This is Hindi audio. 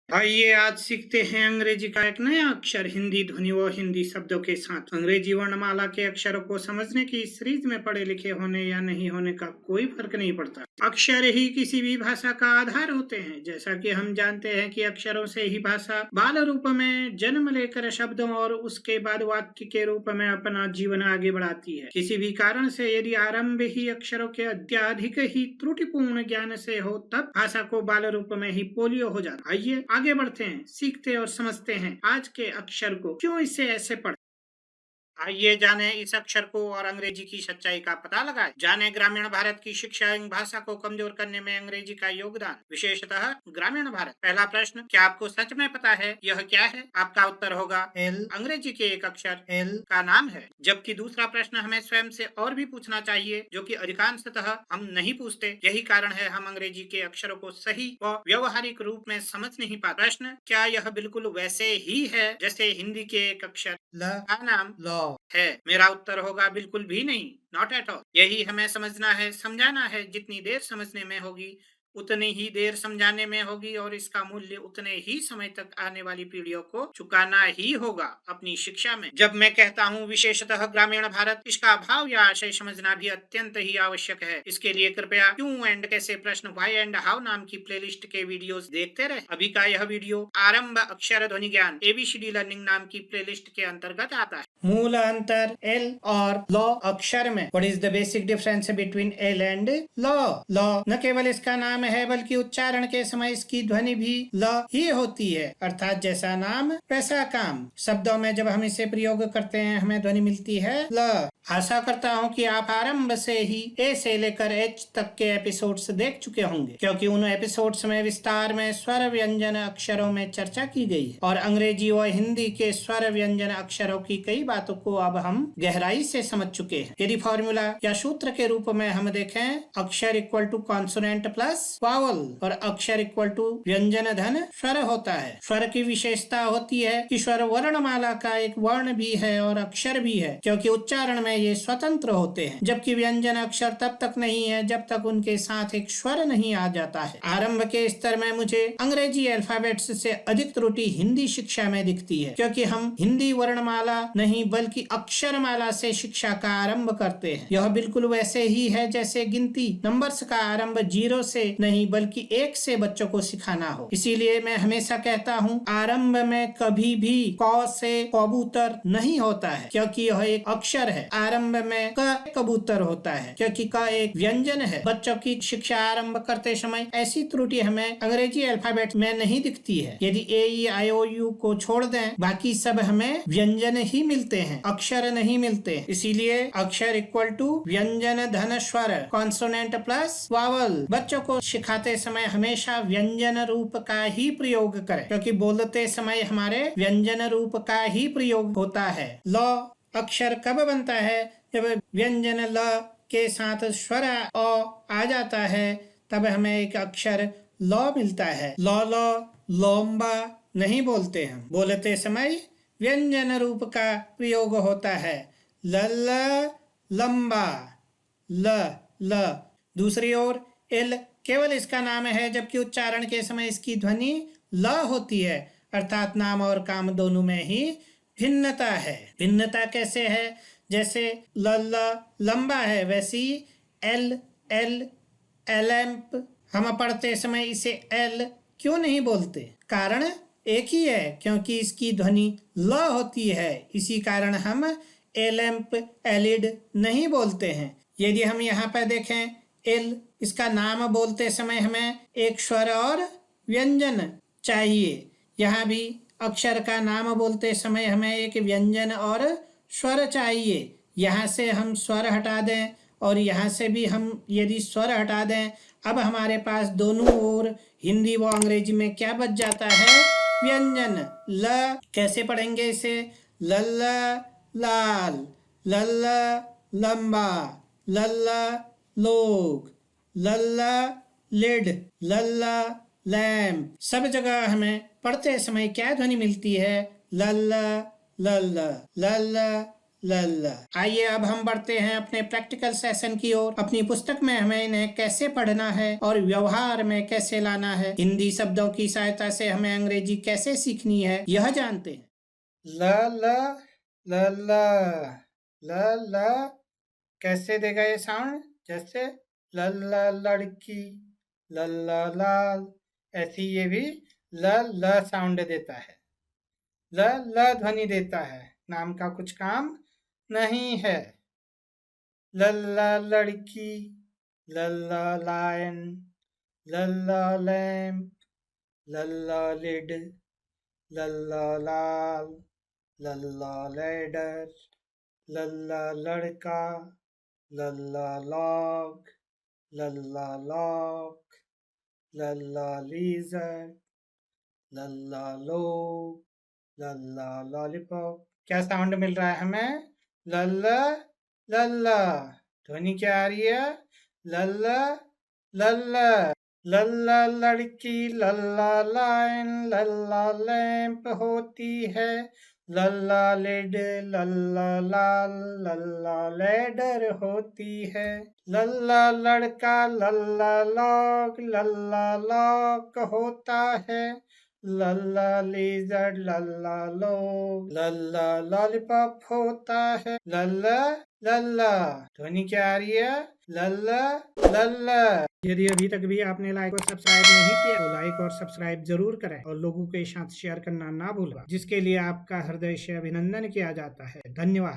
आइए आज सीखते हैं अंग्रेजी का एक नया अक्षर, हिंदी ध्वनि व हिंदी शब्दों के साथ। अंग्रेजी वर्णमाला के अक्षरों को समझने की इस सीरीज में पढ़े लिखे होने या नहीं होने का कोई फर्क नहीं पड़ता। अक्षर ही किसी भी भाषा का आधार होते हैं। जैसा कि हम जानते हैं कि अक्षरों से ही भाषा बाल रूप में जन्म लेकर शब्दों और उसके बाद वाक्य के रूप में अपना जीवन आगे बढ़ाती है। किसी भी कारण से यदि आरंभ ही अक्षरों के अत्यधिक ही त्रुटिपूर्ण ज्ञान से हो, तब भाषा को बाल रूप में ही पोलियो हो जाता। आइए आगे बढ़ते हैं, सीखते और समझते हैं आज के अक्षर को, क्यों इसे ऐसे पढ़। आइए जाने इस अक्षर को और अंग्रेजी की सच्चाई का पता लगाएं। जाने ग्रामीण भारत की शिक्षा एवं भाषा को कमजोर करने में अंग्रेजी का योगदान, विशेषतः ग्रामीण भारत। पहला प्रश्न, क्या आपको सच में पता है यह क्या है? आपका उत्तर होगा एल। अंग्रेजी के एक अक्षर एल का नाम है। जबकि दूसरा प्रश्न हमें स्वयं से और भी पूछना चाहिए, जो कि अधिकांशतः हम नहीं पूछते। यही कारण है हम अंग्रेजी के अक्षरों को सही व व्यवहारिक रूप में समझ नहीं पाते। प्रश्न, क्या यह बिल्कुल वैसे ही है जैसे हिंदी के एक अक्षर ल का नाम लॉ है? मेरा उत्तर होगा बिल्कुल भी नहीं, नॉट एट ऑल। यही हमें समझना है, समझाना है। जितनी देर समझने में होगी उतनी ही देर समझाने में होगी, और इसका मूल्य उतने ही समय तक आने वाली पीढ़ियों को चुकाना ही होगा अपनी शिक्षा में। जब मैं कहता हूँ विशेषतः ग्रामीण भारत, इसका भाव या आशय समझना भी अत्यंत ही आवश्यक है। इसके लिए कृपया क्यों एंड कैसे प्रश्न, व्हाई एंड हाउ नाम की प्लेलिस्ट के वीडियोस देखते रहे। अभी का यह वीडियो आरंभ अक्षर ध्वनि ज्ञान ABCD लर्निंग नाम की प्लेलिस्ट के अंतर्गत आता है। मूल अंतर एल और लॉ अक्षर में। What is the basic difference between L and law? Law न केवल इसका नाम है, बल्कि उच्चारण के समय इसकी ध्वनि भी ल ही होती है, अर्थात जैसा नाम वैसा काम। शब्दों में जब हम इसे प्रयोग करते हैं हमें ध्वनि मिलती है ल। आशा करता हूँ कि आप आरंभ से ही ए से लेकर एच तक के एपिसोड्स देख चुके होंगे, क्योंकि उन एपिसोड्स में विस्तार में स्वर व्यंजन अक्षरों में चर्चा की गई है, और अंग्रेजी व हिंदी के स्वर व्यंजन अक्षरों की कई बातों को अब हम गहराई से समझ चुके हैं। यदि फॉर्मूला या सूत्र के रूप में हम देखें, अक्षर equal to consonant plus vowel, और अक्षर इक्वल टू व्यंजन धन स्वर होता है। स्वर की विशेषता होती है कि स्वर वर्णमाला का एक वर्ण भी है और अक्षर भी है, क्योंकि उच्चारण में ये स्वतंत्र होते हैं, जबकि व्यंजन अक्षर तब तक नहीं है जब तक उनके साथ एक स्वर नहीं आ जाता है। आरंभ के स्तर में मुझे अंग्रेजी अल्फाबेट्स से अधिक त्रुटि हिंदी शिक्षा में दिखती है, क्योंकि हम हिंदी वर्णमाला नहीं बल्कि अक्षरमाला से शिक्षा का आरंभ करते हैं। यह बिल्कुल वैसे ही है जैसे गिनती नंबर्स का आरंभ 0 से नहीं बल्कि 1 से बच्चों को सिखाना हो। इसीलिए मैं हमेशा कहता हूँ, आरंभ में कभी भी क से कबूतर नहीं होता है, क्योंकि यह एक अक्षर है। आरंभ में क कबूतर होता है, क्योंकि क एक व्यंजन है। बच्चों की शिक्षा आरंभ करते समय ऐसी त्रुटि हमें अंग्रेजी अल्फाबेट में नहीं दिखती है। यदि AEIOU को छोड़ दें, बाकी सब हमें व्यंजन ही मिलते हैं, अक्षर नहीं मिलते। इसीलिए अक्षर इक्वल टू व्यंजन धन स्वर, कॉन्सोनेंट प्लस वावल। बच्चों को सिखाते समय हमेशा व्यंजन रूप का ही प्रयोग करें, क्योंकि बोलते समय हमारे व्यंजन रूप का ही प्रयोग होता है। लॉ अक्षर कब बनता है? जब व्यंजन ल के साथ स्वर अ आ जाता है, तब हमें एक अक्षर लॉ मिलता है। लॉ लंबा नहीं बोलते, हम बोलते समय व्यंजन रूप का प्रयोग होता है। ल लंबा, ल। दूसरी ओर एल केवल इसका नाम है, जबकि उच्चारण के समय इसकी ध्वनि ल होती है, अर्थात नाम और काम दोनों में ही भिन्नता है। भिन्नता कैसे है? जैसे ल लंबा है, वैसी एल एलैम्प। हम पढ़ते समय इसे एल क्यों नहीं बोलते? कारण एक ही है, क्योंकि इसकी ध्वनि ल होती है। इसी कारण हम एलैम्प एलिड नहीं बोलते हैं। यदि हम यहाँ पर देखें, एल इसका नाम बोलते समय हमें एक स्वर और व्यंजन चाहिए। यहाँ भी अक्षर का नाम बोलते समय हमें एक व्यंजन और स्वर चाहिए। यहाँ से हम स्वर हटा दें और यहाँ से भी हम यदि स्वर हटा दें, अब हमारे पास दोनों ओर हिंदी व अंग्रेजी में क्या बच जाता है? व्यंजन। ल कैसे पढ़ेंगे इसे? लल्ला लाल, लल्ला लंबा, लल्ला लोग, लल्ला लिड, लल्ला लैम्प। सब जगह हमें पढ़ते समय क्या ध्वनि मिलती है? लल्ला लल्ला, लल्ला ल। आइए अब हम बढ़ते हैं अपने प्रैक्टिकल सेशन की ओर। अपनी पुस्तक में हमें इन्हें कैसे पढ़ना है और व्यवहार में कैसे लाना है, हिंदी शब्दों की सहायता से हमें अंग्रेजी कैसे सीखनी है, यह जानते हैं। ल कैसे देगा ये साउंड? जैसे ल लड़की, ल लाल, ऐसी ये भी ल साउंड देता है। ल ध्वनि देता है, नाम का कुछ काम नहीं है। लल्ला लड़की, लल्ला लायन, लल्ला लैम्प, लल्ला लिड, लल्ला लाल, लल्ला लैडर, लल्ला लड़का, लल्ला लॉग, लल्ला लॉक, लल्ला लीजर, लल्ला लोग, लल्ला लॉलीपॉप। क्या साउंड मिल रहा है हमें? लल्ला लल्ला। ध्वनि क्या आ रही है? लल्ला लल्ला। लल्ला लड़की, लल्ला लाइन, लल्ला लैंप होती है, लल्ला लिड, लल्ला लाल, लल्ला लैडर होती है, लल्ला लड़का, लल्ला लॉग, लल्ला लॉक होता है, लल्ला लीजर, लल्ला लोग, लल्ला लॉलीपॉप होता है, लल्ला लल्ला। ध्वनि क्या आ रही है? लल्ला लल्ला। यदि अभी तक भी आपने लाइक और सब्सक्राइब नहीं किया तो लाइक और सब्सक्राइब जरूर करें और लोगों के साथ शेयर करना ना भूलें, जिसके लिए आपका हृदय से अभिनंदन किया जाता है। धन्यवाद।